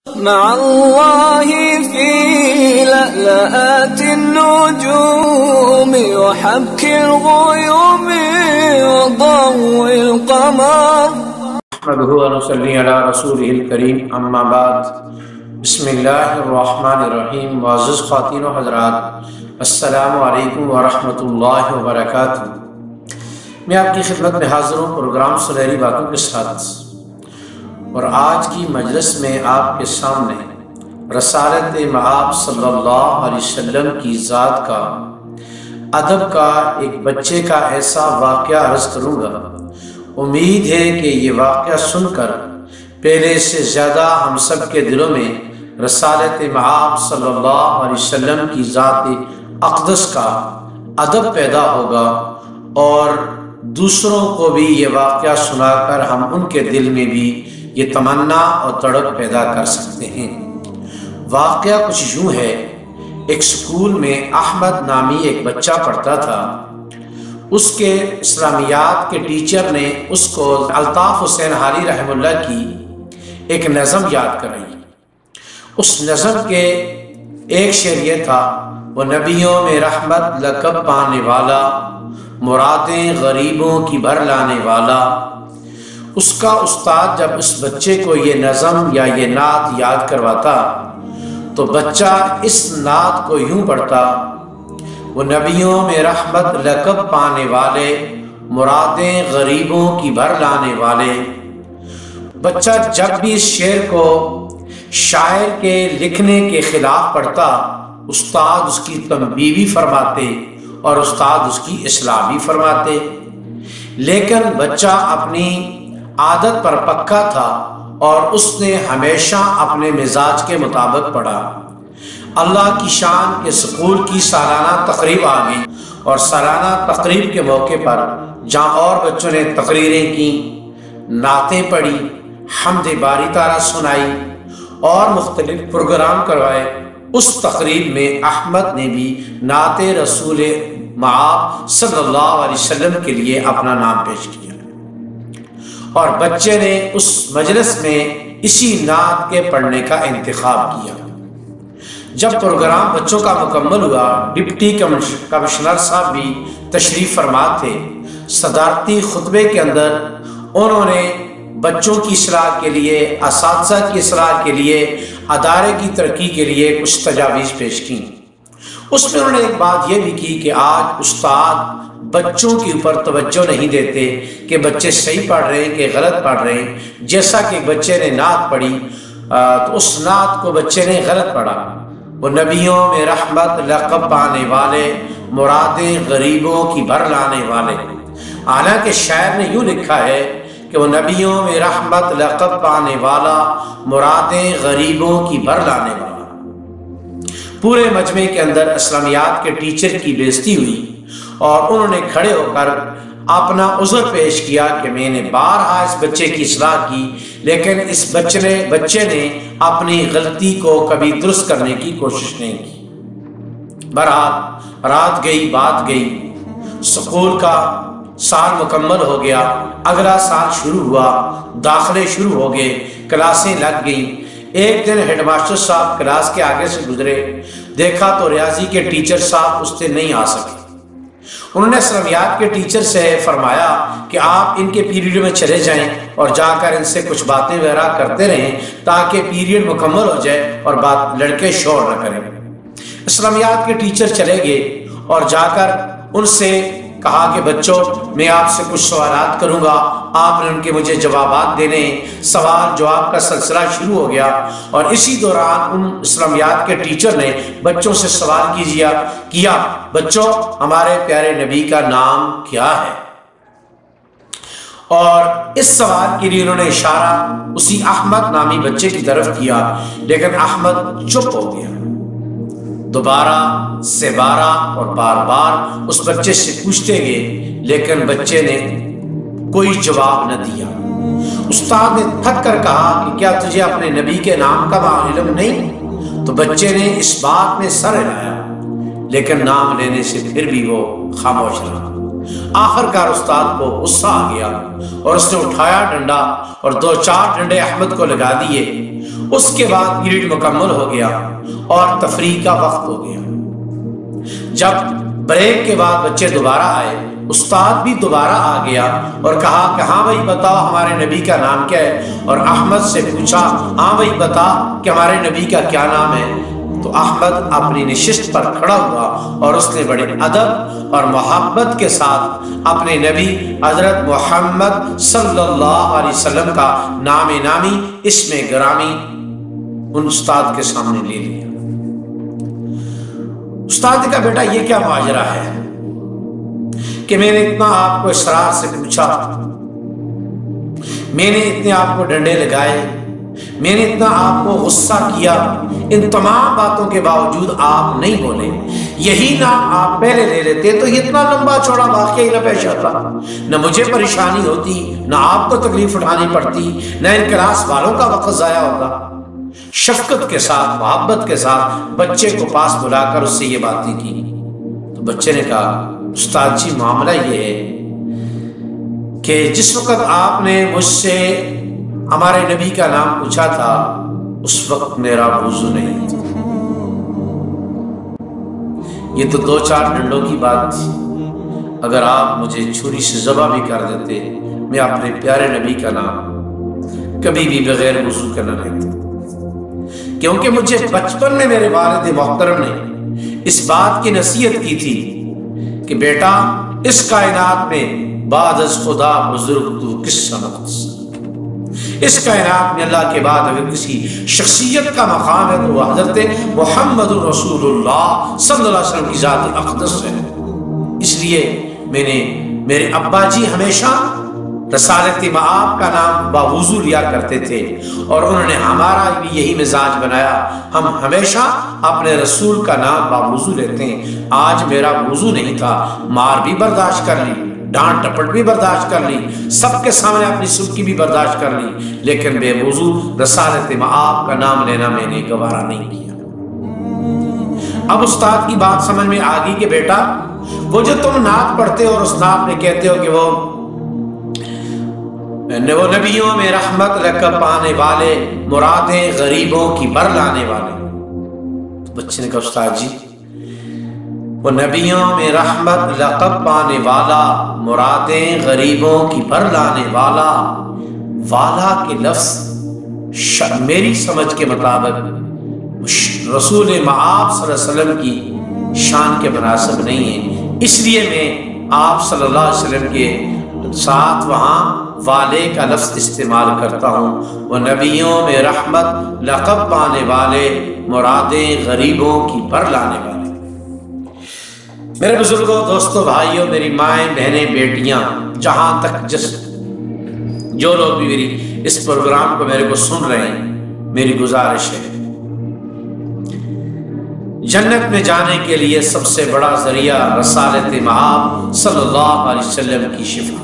مع الله في لألآت النجوم وحبك الغيوم وضوء القمر. نحمده ونصلي على رسوله الكريم، اما بعد. بسم اللہ الرحمن الرحیم. معزز خواتین و حضرات، السلام علیکم ورحمۃ اللہ وبرکاتہ. میں آپ کی خدمت میں حاضر ہوں پروگرام سنہری باتوں کے ساتھ، اور آج کی مجلس میں آپ کے سامنے رسالت مآب صلی اللہ علیہ وسلم کی ذات کا، ادب کا، ایک بچے کا ایسا واقعہ عرض کروں گا. امید ہے کہ یہ واقعہ سن کر پہلے سے زیادہ ہم سب کے دلوں میں رسالت مآب صلی اللہ علیہ وسلم کی ذات اقدس کا ادب پیدا ہوگا، اور دوسروں کو بھی یہ واقعہ سنا کر ہم ان کے دل میں بھی یہ تمنا اور تڑپ پیدا کر سکتے ہیں. واقعہ کچھ یوں ہے. ایک سکول میں احمد نامی ایک بچہ پڑھتا تھا. اس کے اسلامیات کے ٹیچر نے اس کو الطاف حسین حالی رحمہ اللہ کی ایک نظم یاد کرائی. اس نظم کے ایک شعر یہ تھا: وہ نبیوں میں رحمت لقب پانے والا، مرادیں غریبوں کی بھر لانے والا. اس کا استاد جب اس بچے کو یہ نظم یا یہ نعت یاد کرواتا تو بچہ اس نعت کو یوں پڑھتا: وہ نبیوں میں رحمت لقب پانے والے، مرادیں غریبوں کی بھر لانے والے. بچہ جب بھی اس شعر کو شاعر کے لکھنے کے خلاف پڑھتا، استاد اس کی تنبیہ بھی فرماتے اور استاد اس کی اصلاح بھی فرماتے. لیکن بچہ اپنی عادت پر پکا تھا اور اس نے ہمیشہ اپنے مزاج کے مطابق پڑھا. اللہ کی شان کے سکول کی سالانہ تقریب آ گئی، اور سالانہ تقریب کے موقع پر جہاں اور بچوں نے تقریریں کی، نعتیں پڑھی، حمد باری تعالیٰ سنائی اور مختلف پروگرام کروائے، اس تقریب میں احمد نے بھی نعت رسول مآب صلی اللہ علیہ وسلم کے لیے اپنا نام پیش کیا، اور بچے نے اس مجلس میں اسی نعت کے پڑھنے کا انتخاب کیا. جب پروگرام بچوں کا مکمل ہوا، ڈپٹی کمشنر صاحب بھی تشریف فرما تھے. صدارتی خطبے کے اندر انہوں نے بچوں کی اصلاح کے لیے، اساتذہ کی اصلاح کے لیے، ادارے کی ترقی کے لیے کچھ تجاویز پیش کی. اس میں انہوں نے ایک بات یہ بھی کی کہ آج استاد بچوں کے اوپر توجہ نہیں دیتے کہ بچے صحیح پڑھ رہے ہیں کہ غلط پڑھ رہے ہیں. جیسا کہ بچے نے نعت پڑھی تو اس نعت کو بچے نے غلط پڑھا: وہ نبیوں میں رحمت لقب پانے والے، مرادیں غریبوں کی بھر لانے والے. حالانکہ شاعر نے یوں لکھا ہے کہ وہ نبیوں میں رحمت لقب پانے والا، مرادیں غریبوں کی بھر لانے والا. پورے مجمع کے اندر اسلامیات کے ٹیچر کی بے عزتی ہوئی، اور انہوں نے کھڑے ہو کر اپنا عذر پیش کیا کہ میں نے بارہا اس بچے کی اصلاح کی، لیکن اس بچے نے اپنی غلطی کو کبھی درست کرنے کی کوشش نہیں کی. بہرحال رات گئی بات گئی، سکول کا سال مکمل ہو گیا، اگلا سال شروع ہوا، داخلے شروع ہو گئے، کلاسیں لگ گئیں. ایک دن ہیڈ ماسٹر صاحب کلاس کے آگے سے گزرے، دیکھا تو ریاضی کے ٹیچر صاحب اس سے نہیں آ سکے. انہوں نے اسلامیات کے ٹیچر سے فرمایا کہ آپ ان کے پیریڈ میں چلے جائیں اور جا کر ان سے کچھ باتیں وغیرہ کرتے رہیں تاکہ پیریڈ مکمل ہو جائے اور لڑکے شور نہ کریں. اسلامیات کے ٹیچر چلے گئے اور جا کر ان سے کہا کہ بچوں، میں آپ سے کچھ سوالات کروں گا، آپ نے ان کے مجھے جوابات دینے ہیں. سوال جواب کا سلسلہ شروع ہو گیا، اور اسی دوران ان اسلامیات کے ٹیچر نے بچوں سے سوال کیا: بچوں، ہمارے پیارے نبی کا نام کیا ہے؟ اور اس سوال کے لیے انہوں نے اشارہ اسی احمد نامی بچے کی طرف کیا، لیکن احمد چپ ہو گیا. دوبارہ سے بارہ اور بار بار اس بچے سے پوچھتے گئے، لیکن بچے نے کوئی جواب نہ دیا. استاد نے تھک کر کہا کہ کیا تجھے اپنے نبی کے نام کا علم نہیں؟ تو بچے نے اس بات میں سر ہلایا، لیکن نام لینے سے پھر بھی وہ خاموش رہا. آخرکار استاد کو غصہ آ گیا اور اس نے اٹھایا ڈنڈا اور 2-4 ڈنڈے احمد کو لگا دیے اس کے بعد پیریڈ مکمل ہو گیا اور تفریح کا وقت ہو گیا۔ جب بریک کے بعد بچے دوبارہ آئے، استاد بھی دوبارہ آ گیا اور کہا کہ ہاں بھائی بتاؤ ہمارے نبی کا نام کیا ہے، اور احمد سے پوچھا ہاں بھائی بتا کہ ہمارے نبی کا کیا نام ہے۔ تو احمد اپنی نشست پر کھڑا ہوا اور اس نے بڑے ادب اور محبت کے ساتھ اپنے نبی حضرت محمد صلی اللہ علیہ وسلم کا نام نامی، اسم گرامی ان استاد کے سامنے لے لیا۔ استاد کا بیٹا یہ کیا ماجرا ہے کہ میں نے اتنا آپ کو اسرار سے پوچھا، میں نے اتنے آپ کو ڈنڈے لگائے، میں نے اتنا آپ کو غصہ کیا، ان تمام باتوں کے باوجود آپ نہیں بولے، یہی نام آپ پہلے لے لیتے تو یہ اتنا لمبا چوڑا واقعہ ہی نہ پیش آتا، نہ مجھے پریشانی ہوتی، نہ آپ کو تکلیف اٹھانی پڑتی، نہ ان کلاس والوں کا وقت ضائع ہوتا۔ شفقت کے ساتھ، محبت کے ساتھ بچے کو پاس بلا کر اس سے یہ باتیں کی۔ تو بچے نے کہا استاد جی معاملہ یہ ہے کہ جس وقت آپ نے مجھ سے ہمارے نبی کا نام پوچھا تھا اس وقت میرا وضو نہیں تھا۔ یہ تو 2-4 ڈنڈوں کی بات تھی، اگر آپ مجھے چھری سے ذبح بھی کر دیتے میں اپنے پیارے نبی کا نام کبھی بھی بغیر وضو کا نہ لیتا، کیونکہ مجھے بچپن میں میرے والد محترم نے اس بات کی نصیحت کی تھی کہ بیٹا اس کائنات میں بعد از خدا بزرگ تو کس سمت، اس کائنات میں اللہ کے بعد اگر کسی شخصیت کا مقام ہے تو وہ حضرت محمد رسول اللہ صلی اللہ علیہ وسلم کی ذات اقدس ہے۔ اس لیے میں نے میرے ابا جی ہمیشہ رسالت مآب کا نام باوضو لیا کرتے تھے اور انہوں نے ہمارا بھی یہی مزاج بنایا، ہم ہمیشہ اپنے رسول کا نام باوضو لیتے ہیں۔ آج میرا وضو نہیں تھا، مار بھی برداشت کر لی، ڈانٹ ٹپٹ بھی برداشت کر لی، سب کے سامنے اپنی سبکی بھی برداشت کر لی، لیکن بے وضو رسالت مآب کا نام لینا میں نے گوارا نہیں کیا۔ اب استاد کی بات سمجھ میں آ گئی کہ بیٹا وہ جو تم نعت پڑھتے ہو اور اس نعت میں کہتے ہو کہ وہ نبیوں میں رحمت لقب پانے والے، مرادیں غریبوں کی بر لانے والے، تو بچے نے کہا استاد جی وہ نبیوں میں رحمت لقب پانے والا، مرادیں غریبوں کی بر لانے والا، والا کے لفظ میری سمجھ کے مطابق رسول مآب صلی اللہ علیہ وسلم کی شان کے مناسب نہیں ہے، اس لیے میں آپ صلی اللہ علیہ وسلم کے ساتھ وہاں والے کا لفظ استعمال کرتا ہوں۔ وہ نبیوں میں رحمت لقب پانے والے، مرادیں غریبوں کی بر لانے والے۔ میرے بزرگوں، دوستوں، بھائیوں، میری مائیں، بہنیں، بیٹیاں، جہاں تک جو لوگ بھی میری اس پروگرام کو میرے کو سن رہے ہیں، میری گزارش ہے جنت میں جانے کے لیے سب سے بڑا ذریعہ رسالت مآب صلی اللہ علیہ وسلم کی شفاعت،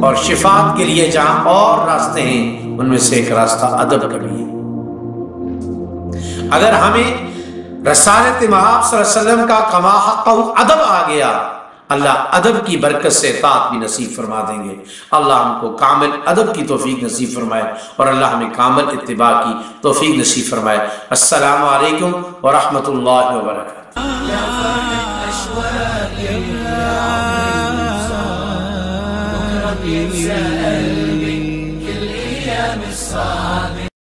اور شفاعت کے لیے جہاں اور راستے ہیں ان میں سے ایک راستہ ادب کا بھی ہے۔ اگر ہمیں رسالت مآب صلی اللہ علیہ وسلم کا کما حق ادب آ گیا، اللہ ادب کی برکت سے اطاعت بھی نصیب فرما دیں گے۔ اللہ ہم کو کامل ادب کی توفیق نصیب فرمائے اور اللہ ہمیں کامل اتباع کی توفیق نصیب فرمائے۔ السلام علیکم ورحمۃ اللہ وبرکاتہ۔ يتساءل من كل أيام الصالح